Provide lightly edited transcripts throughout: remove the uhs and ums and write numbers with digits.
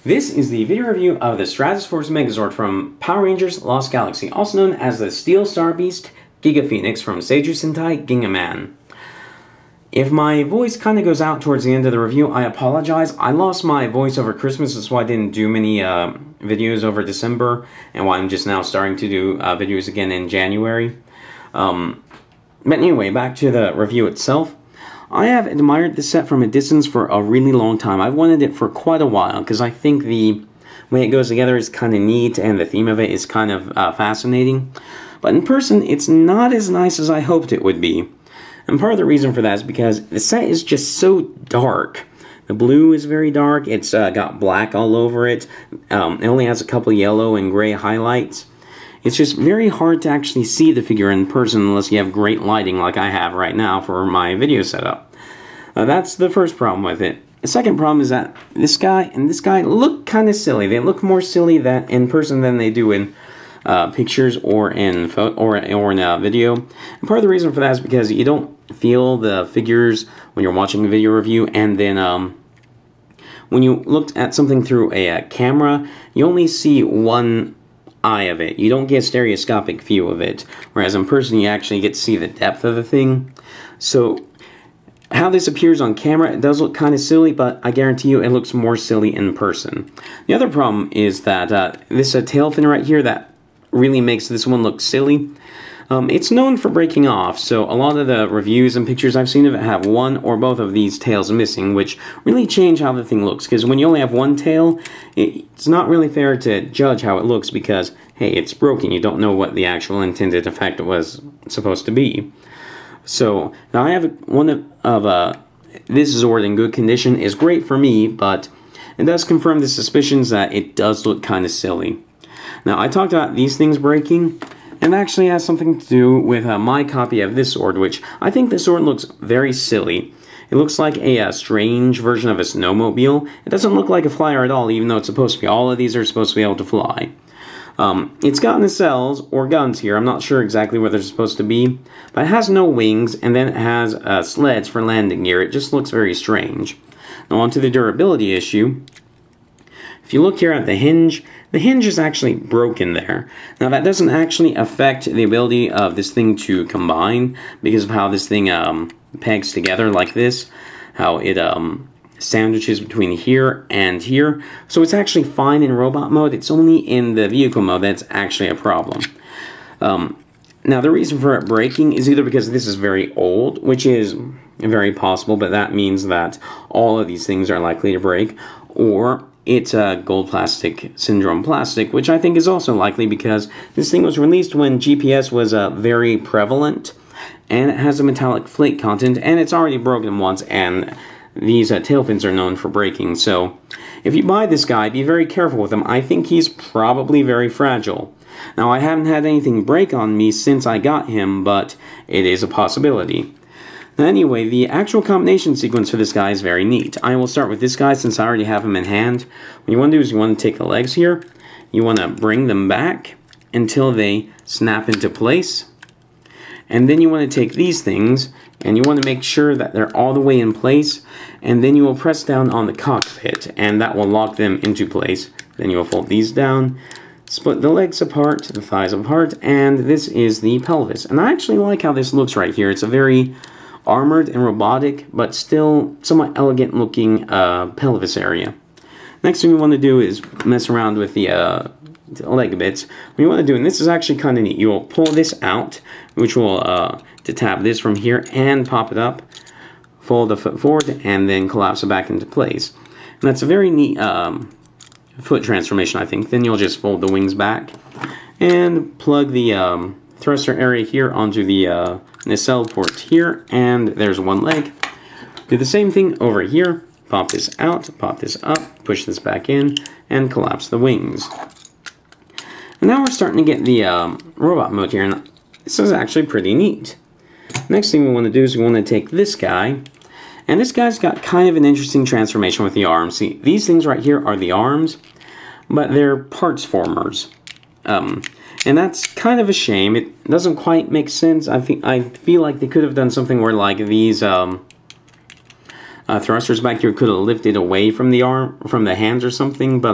This is the video review of the Stratoforce Megazord from Power Rangers Lost Galaxy, also known as the Steel Starbeast GigaPhoenix from Seijuu Sentai Gingaman. If my voice kind of goes out towards the end of the review, I apologize. I lost my voice over Christmas, that's why I didn't do many videos over December, and why I'm just now starting to do videos again in January. But anyway, back to the review itself. I have admired this set from a distance for a really long time. I've wanted it for quite a while, because I think the way it goes together is kind of neat, and the theme of it is kind of fascinating. But in person, it's not as nice as I hoped it would be. And part of the reason for that is because the set is just so dark. The blue is very dark, it's got black all over it, it only has a couple yellow and gray highlights. It's just very hard to actually see the figure in person unless you have great lighting like I have right now for my video setup. That's the first problem with it. The second problem is that this guy and this guy look kind of silly. They look more silly in person than they do in pictures or in a video. And part of the reason for that is because you don't feel the figures when you're watching a video review, and then when you looked at something through a camera, you only see one eye of it. You don't get a stereoscopic view of it, whereas in person you actually get to see the depth of the thing. So how this appears on camera, it does look kind of silly, but I guarantee you it looks more silly in person. The other problem is that this tail fin right here that really makes this one look silly. It's known for breaking off, so a lot of the reviews and pictures I've seen of it have one or both of these tails missing, which really change how the thing looks, because when you only have one tail, it's not really fair to judge how it looks, because, hey, it's broken. You don't know what the actual intended effect was supposed to be. So, now I have one of this Zord in good condition is great for me, but it does confirm the suspicions that it does look kind of silly. Now, I talked about these things breaking, and it actually has something to do with my copy of this Zord, which I think this Zord looks very silly. It looks like a strange version of a snowmobile. It doesn't look like a flyer at all, even though it's supposed to be. All of these are supposed to be able to fly. It's got nacelles, or guns here. I'm not sure exactly where they're supposed to be. But it has no wings, and then it has sleds for landing gear. It just looks very strange. Now onto the durability issue. If you look here at the hinge is actually broken there. Now that doesn't actually affect the ability of this thing to combine because of how this thing pegs together like this, how it sandwiches between here and here. So it's actually fine in robot mode. It's only in the vehicle mode that's actually a problem. Now the reason for it breaking is either because this is very old, which is very possible, but that means that all of these things are likely to break, or it's a gold plastic syndrome plastic, which I think is also likely because this thing was released when GPS was very prevalent, and it has a metallic flake content, and it's already broken once, and these tail fins are known for breaking. So if you buy this guy, be very careful with him. I think he's probably very fragile. Now, I haven't had anything break on me since I got him, but it is a possibility. Now, anyway, the actual combination sequence for this guy is very neat. I will start with this guy since I already have him in hand. What you want to do is you want to take the legs here, you want to bring them back until they snap into place, and then you want to take these things and you want to make sure that they're all the way in place, and then you will press down on the cockpit and that will lock them into place. Then you will fold these down, split the legs apart, the thighs apart, and this is the pelvis. And I actually like how this looks right here. It's a very armored and robotic, but still somewhat elegant looking pelvis area. Next thing we want to do is mess around with the leg bits. What you want to do, and this is actually kind of neat, you will pull this out, which will detach this from here and pop it up, fold the foot forward, and then collapse it back into place. And that's a very neat foot transformation, I think. Then you'll just fold the wings back and plug the thruster area here onto the nacelle port here, and there's one leg. Do the same thing over here. Pop this out, pop this up, push this back in, and collapse the wings. And now we're starting to get the robot mode here, and this is actually pretty neat. Next thing we want to do is we want to take this guy, and this guy's got kind of an interesting transformation with the arms. See, these things right here are the arms, but they're parts formers. And that's kind of a shame. It doesn't quite make sense. I feel like they could have done something where like these thrusters back here could have lifted away from the arm, from the hands or something, but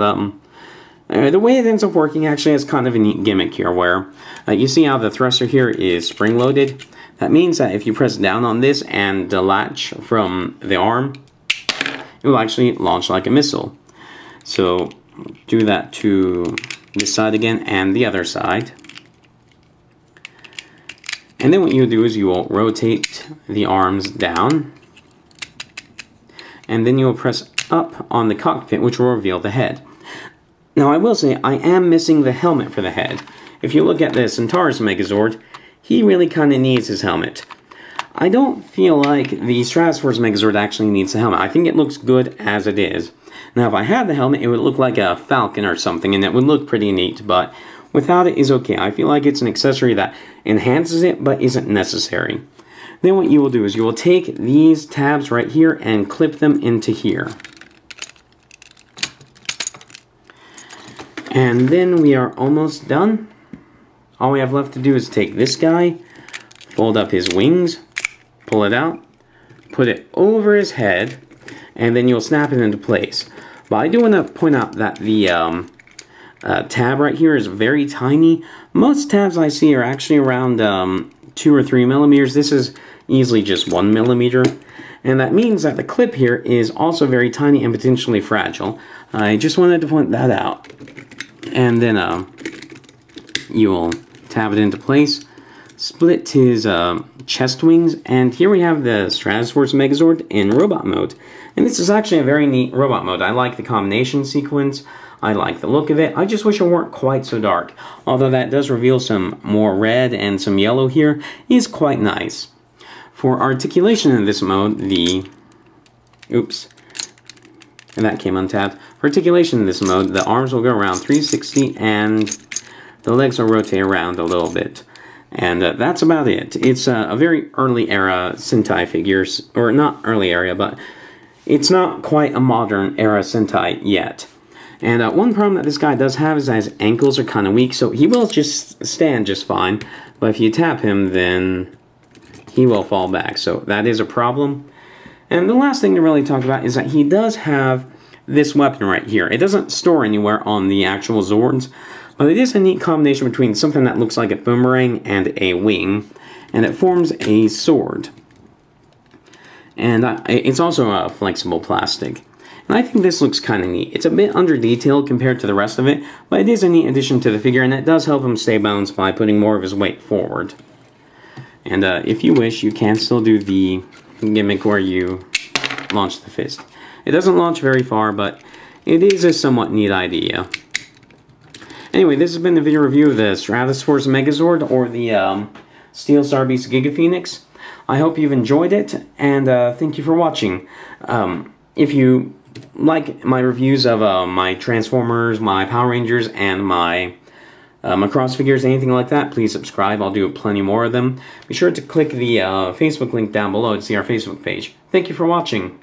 the way it ends up working actually has kind of a neat gimmick here, where you see how the thruster here is spring-loaded. That means that if you press down on this and the latch from the arm, it will actually launch like a missile. So do that to this side again and the other side. And then what you'll do is you will rotate the arms down, and then you'll press up on the cockpit, which will reveal the head. Now I will say, I am missing the helmet for the head. If you look at the Centaurus Megazord, he really kind of needs his helmet. I don't feel like the Stratoforce Megazord actually needs the helmet. I think it looks good as it is. Now if I had the helmet, it would look like a falcon or something, and it would look pretty neat, but without it is okay. I feel like it's an accessory that enhances it, but isn't necessary. Then what you will do is you will take these tabs right here and clip them into here. And then we are almost done. All we have left to do is take this guy, fold up his wings, pull it out, put it over his head, and then you'll snap it into place. But I do want to point out that the tab right here is very tiny. Most tabs I see are actually around 2 or 3 millimeters. This is easily just 1 millimeter. And that means that the clip here is also very tiny and potentially fragile. I just wanted to point that out. And then you'll tab it into place, split his chest wings, and here we have the Stratoforce Megazord in robot mode. And this is actually a very neat robot mode. I like the combination sequence, I like the look of it. I just wish it weren't quite so dark. Although that does reveal some more red and some yellow here, is quite nice. For articulation in this mode, and that came untabbed. For articulation in this mode, the arms will go around 360 and the legs will rotate around a little bit. And that's about it. It's a very early era Sentai figures, or not early era, but it's not quite a modern era Sentai yet. And one problem that this guy does have is that his ankles are kind of weak, so he will just stand just fine. But if you tap him, then he will fall back, so that is a problem. And the last thing to really talk about is that he does have this weapon right here. It doesn't store anywhere on the actual Zords, but it is a neat combination between something that looks like a boomerang and a wing, and it forms a sword. And it's also a flexible plastic. And I think this looks kind of neat. It's a bit under-detailed compared to the rest of it, but it is a neat addition to the figure, and it does help him stay balanced by putting more of his weight forward. And if you wish, you can still do the gimmick where you launch the fist. It doesn't launch very far, but it is a somewhat neat idea. Anyway, this has been the video review of the Stratoforce Megazord, or the Steel Starbeast GigaPhoenix. I hope you've enjoyed it, and thank you for watching. If you like my reviews of my Transformers, my Power Rangers, and my Macross figures, anything like that, please subscribe. I'll do plenty more of them. Be sure to click the Facebook link down below to see our Facebook page. Thank you for watching.